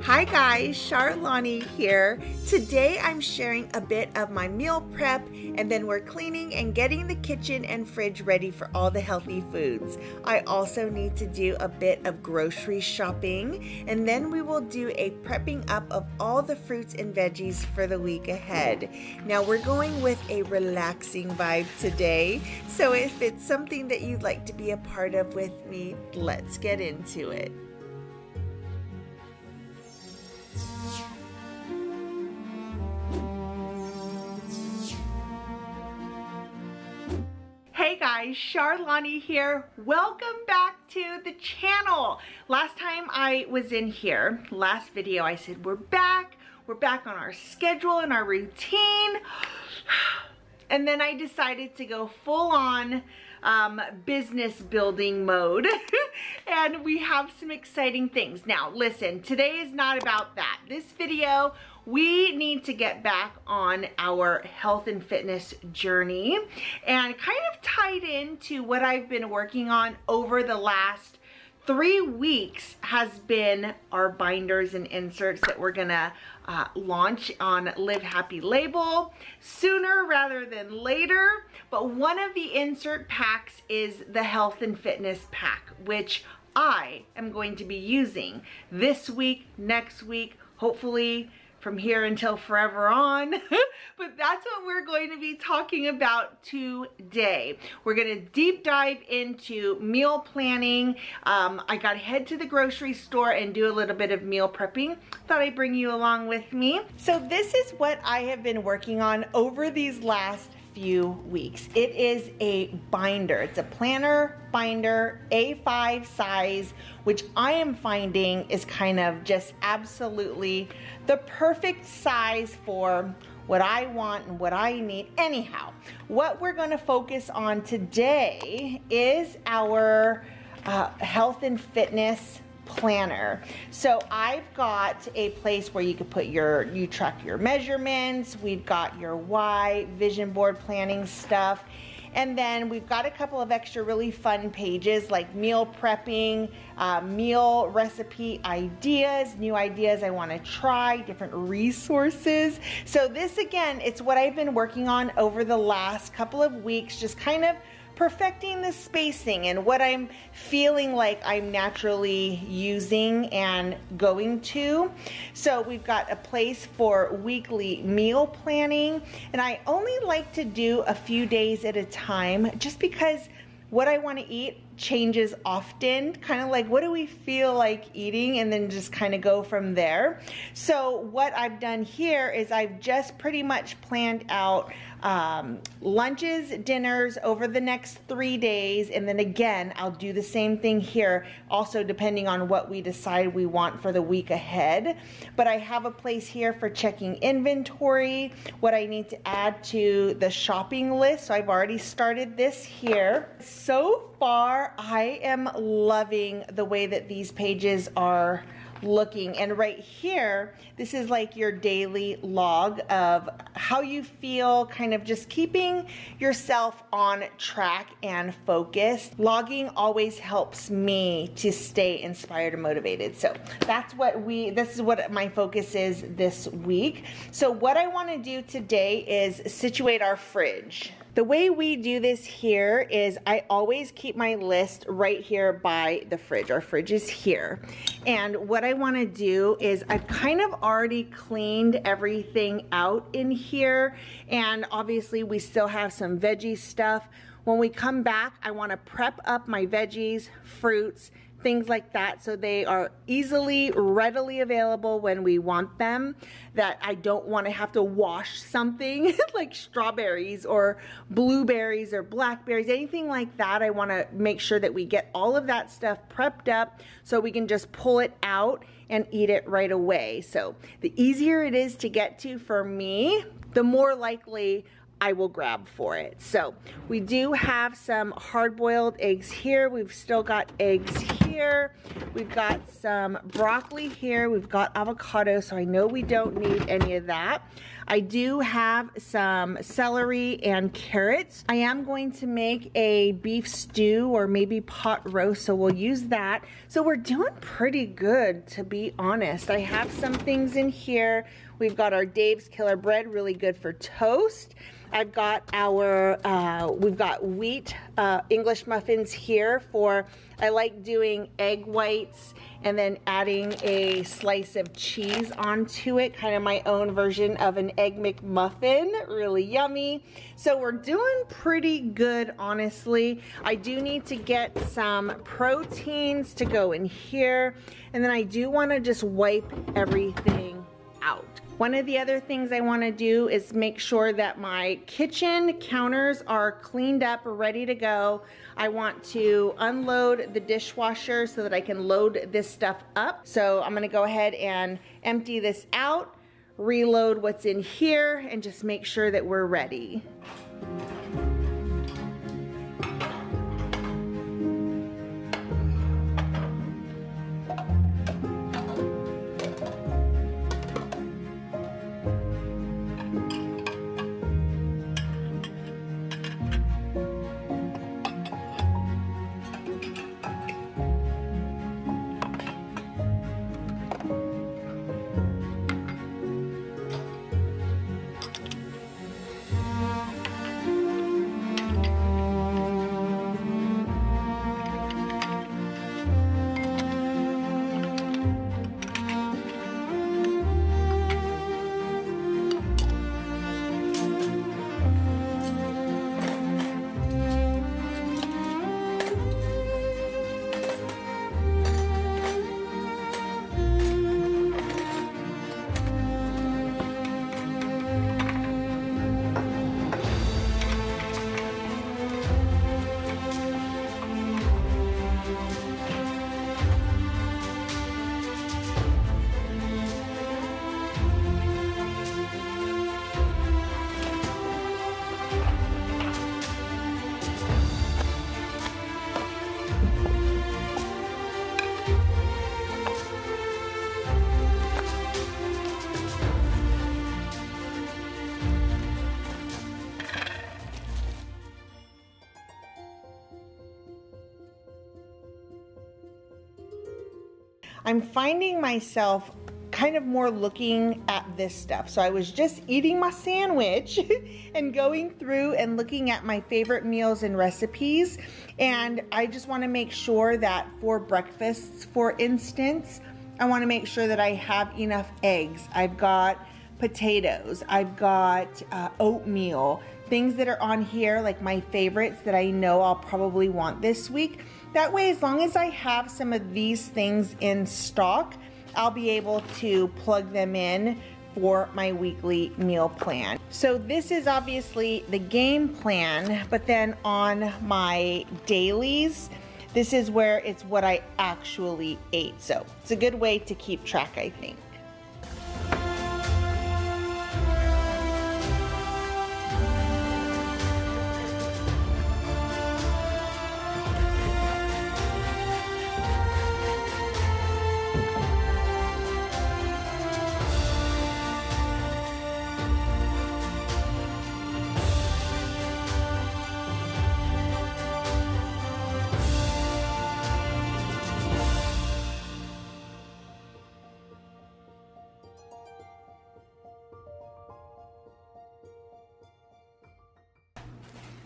Hi guys, Charlani here. Today I'm sharing a bit of my meal prep, and then we're cleaning and getting the kitchen and fridge ready for all the healthy foods. I also need to do a bit of grocery shopping, and then we will do a prepping up of all the fruits and veggies for the week ahead. Now we're going with a relaxing vibe today, so if it's something that you'd like to be a part of with me, let's get into it. Hey guys, Charlani here. Welcome back to the channel. Last time I was in here, last video, I said we're back on our schedule and our routine. And then I decided to go full on business building mode and we have some exciting things. Now listen, today is not about that. This video, we need to get back on our health and fitness journey, and kind of tied into what I've been working on over the last 3 weeks has been our binders and inserts that we're gonna launch on Live Happy label sooner rather than later. But one of the insert packs is the health and fitness pack, which I am going to be using this week, next week, hopefully from here until forever on. But that's what we're going to be talking about today. We're gonna deep dive into meal planning. I gotta head to the grocery store and do a little bit of meal prepping. Thought I'd bring you along with me. So this is what I have been working on over these last few weeks. It is a binder. It's a planner binder, A5 size, which I am finding is kind of just absolutely the perfect size for what I want and what I need. Anyhow, what we're going to focus on today is our health and fitness planner. So I've got a place where you could put you track your measurements. We've got your why, vision board planning stuff. And then we've got a couple of extra really fun pages like meal prepping, meal recipe ideas, new ideas I want to try, different resources. So this again, it's what I've been working on over the last couple of weeks, just kind of perfecting the spacing and what I'm feeling like I'm naturally using and going to. So we've got a place for weekly meal planning, and I only like to do a few days at a time just because what I want to eat changes often, kind of like what do we feel like eating, and then just kind of go from there. So what I've done here is I've just pretty much planned out lunches, dinners over the next 3 days, and then again I'll do the same thing here, also depending on what we decide we want for the week ahead. But I have a place here for checking inventory, what I need to add to the shopping list. So I've already started this here. So far I am loving the way that these pages are looking, and right here this is like your daily log of how you feel, kind of just keeping yourself on track and focused. Logging always helps me to stay inspired and motivated. So that's what this is what my focus is this week. So what I want to do today is situate our fridge. The way we do this here is I always keep my list right here by the fridge. Our fridge is here. And what I want to do is I've kind of already cleaned everything out in here. And obviously we still have some veggie stuff. When we come back, I want to prep up my veggies, fruits, things like that, so they are easily, readily available when we want them, that I don't want to have to wash something like strawberries or blueberries or blackberries, anything like that. I want to make sure that we get all of that stuff prepped up so we can just pull it out and eat it right away. So the easier it is to get to for me, the more likely I will grab for it. So we do have some hard-boiled eggs here. We've still got eggs here. We've got some broccoli here. We've got avocado, so I know we don't need any of that. I do have some celery and carrots. I am going to make a beef stew or maybe pot roast, so we'll use that. So we're doing pretty good, to be honest. I have some things in here. We've got our Dave's Killer Bread, really good for toast. I've got our, we've got wheat English muffins here for, I like doing egg whites and then adding a slice of cheese onto it, kind of my own version of an Egg McMuffin, really yummy. So we're doing pretty good, honestly. I do need to get some proteins to go in here, and then I do want to just wipe everything out. One of the other things I want to do is make sure that my kitchen counters are cleaned up, ready to go. I want to unload the dishwasher so that I can load this stuff up. So I'm going to go ahead and empty this out, reload what's in here, and just make sure that we're ready. I'm finding myself kind of more looking at this stuff. So I was just eating my sandwich and going through and looking at my favorite meals and recipes. And I just want to make sure that for breakfasts, for instance, I want to make sure that I have enough eggs. I've got potatoes, I've got oatmeal, things that are on here like my favorites that I know I'll probably want this week. That way, as long as I have some of these things in stock, I'll be able to plug them in for my weekly meal plan. So this is obviously the game plan, but then on my dailies, this is where it's what I actually ate. So it's a good way to keep track, I think.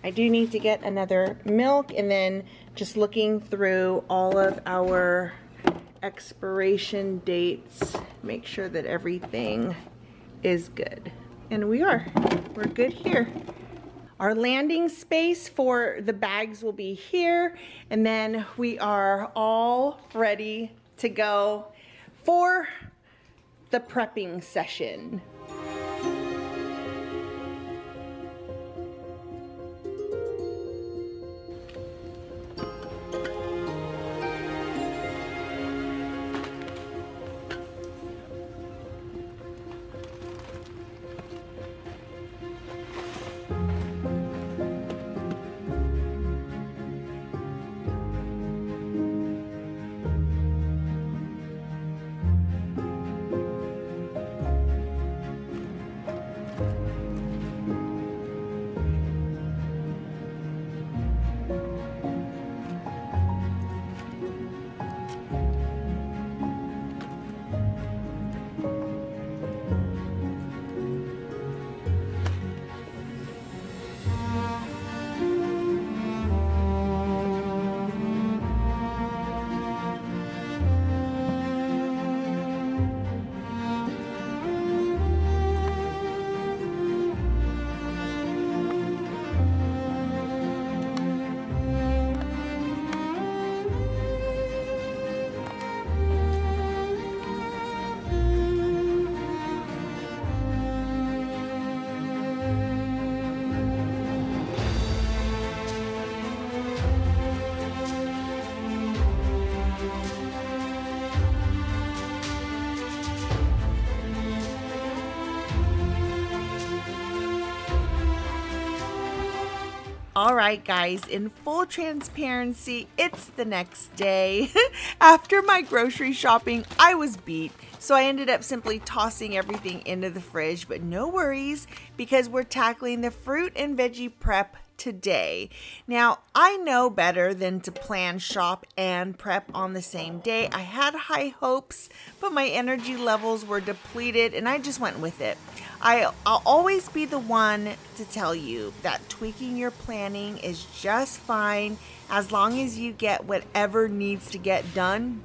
I do need to get another milk, and then just looking through all of our expiration dates, make sure that everything is good. And we're good here. Our landing space for the bags will be here, and then we are all ready to go for the prepping session. All right, guys, in full transparency, it's the next day. After my grocery shopping, I was beat, so I ended up simply tossing everything into the fridge, but no worries because we're tackling the fruit and veggie prep today. Now, I know better than to plan, shop, and prep on the same day. I had high hopes, but my energy levels were depleted and I just went with it. I'll always be the one to tell you that tweaking your planning is just fine as long as you get whatever needs to get done.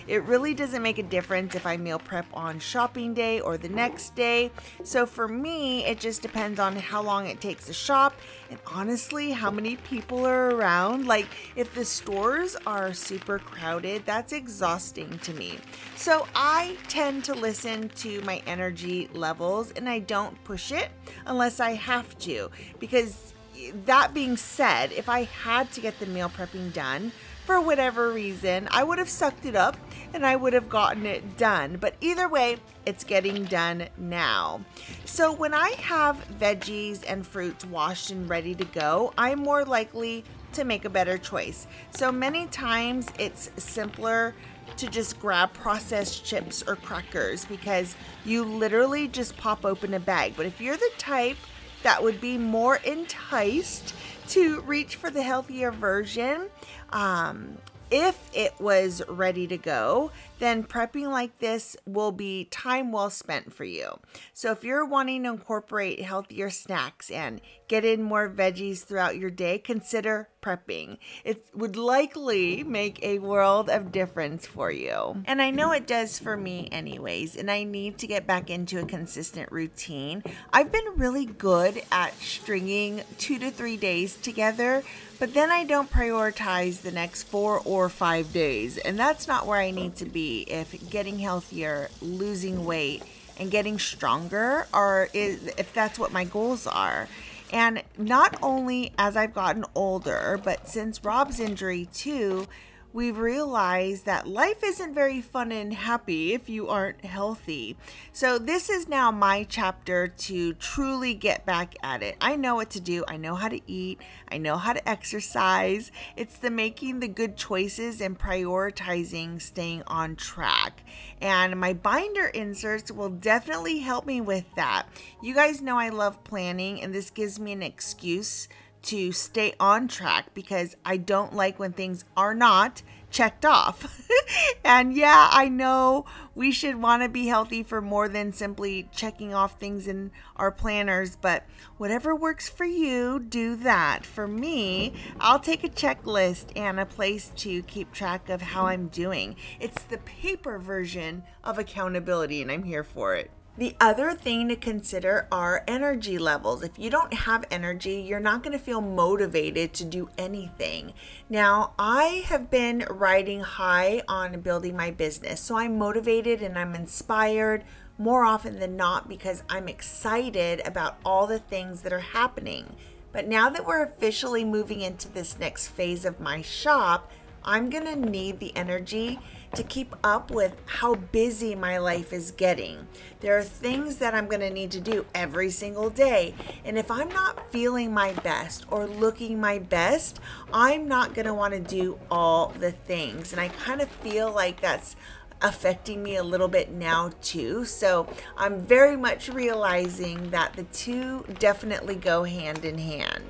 It really doesn't make a difference if I meal prep on shopping day or the next day. So for me, it just depends on how long it takes to shop and honestly, how many people are around. Like if the stores are super crowded, that's exhausting to me. So I tend to listen to my energy levels and I don't push it unless I have to. Because that being said, if I had to get the meal prepping done, for whatever reason, I would have sucked it up and I would have gotten it done. But either way, it's getting done now. So when I have veggies and fruits washed and ready to go, I'm more likely to make a better choice. So many times it's simpler to just grab processed chips or crackers because you literally just pop open a bag. But if you're the type that would be more enticed to reach for the healthier version, if it was ready to go, then prepping like this will be time well spent for you. So if you're wanting to incorporate healthier snacks and get in more veggies throughout your day, consider prepping. It would likely make a world of difference for you. And I know it does for me anyways, and I need to get back into a consistent routine. I've been really good at stringing 2 to 3 days together, but then I don't prioritize the next 4 or 5 days, and that's not where I need to be if getting healthier, losing weight, and getting stronger if that's what my goals are. And not only as I've gotten older, but since Rob's injury too, we've realized that life isn't very fun and happy if you aren't healthy. So this is now my chapter to truly get back at it. I know what to do. I know how to eat. I know how to exercise. It's the making the good choices and prioritizing staying on track. And my binder inserts will definitely help me with that. You guys know I love planning, and this gives me an excuse to stay on track because I don't like when things are not checked off. And yeah, I know we should want to be healthy for more than simply checking off things in our planners, but whatever works for you, do that. For me, I'll take a checklist and a place to keep track of how I'm doing. It's the paper version of accountability, and I'm here for it. The other thing to consider are energy levels. If you don't have energy, you're not going to feel motivated to do anything. Now, I have been riding high on building my business, so I'm motivated and I'm inspired more often than not because I'm excited about all the things that are happening. But now that we're officially moving into this next phase of my shop, I'm going to need the energy to keep up with how busy my life is getting. There are things that I'm going to need to do every single day. And if I'm not feeling my best or looking my best, I'm not going to want to do all the things. And I kind of feel like that's affecting me a little bit now too. So I'm very much realizing that the two definitely go hand in hand.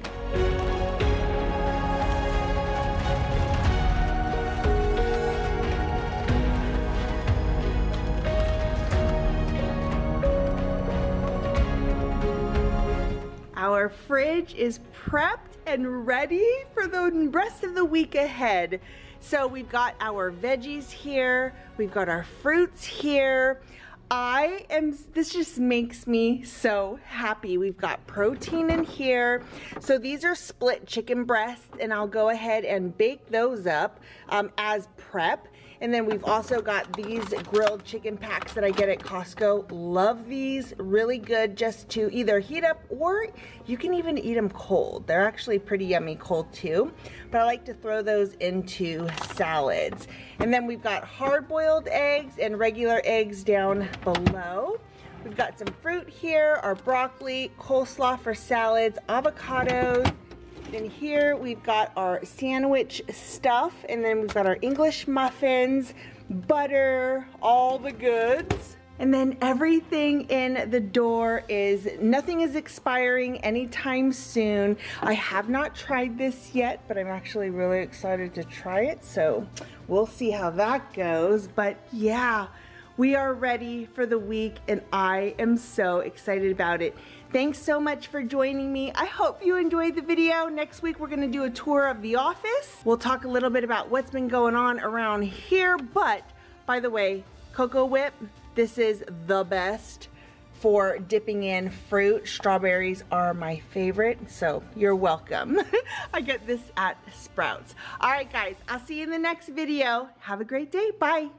Our fridge is prepped and ready for the rest of the week ahead. So we've got our veggies here, we've got our fruits here. This just makes me so happy. We've got protein in here. So these are split chicken breasts, and I'll go ahead and bake those up as prep. And then we've also got these grilled chicken packs that I get at Costco. Love these, really good just to either heat up or you can even eat them cold. They're actually pretty yummy cold too, but I like to throw those into salads. And then we've got hard-boiled eggs and regular eggs down below. We've got some fruit here, our broccoli, coleslaw for salads, avocados, In here we've got our sandwich stuff, and then we've got our English muffins, butter, all the goods. And then everything in the door is, nothing is expiring anytime soon. I have not tried this yet, but I'm actually really excited to try it. So we'll see how that goes. But yeah, we are ready for the week and I am so excited about it. Thanks so much for joining me. I hope you enjoyed the video. Next week, we're gonna do a tour of the office. We'll talk a little bit about what's been going on around here. But by the way, Cocoa Whip, this is the best for dipping in fruit. Strawberries are my favorite, so you're welcome. I get this at Sprouts. All right, guys, I'll see you in the next video. Have a great day. Bye.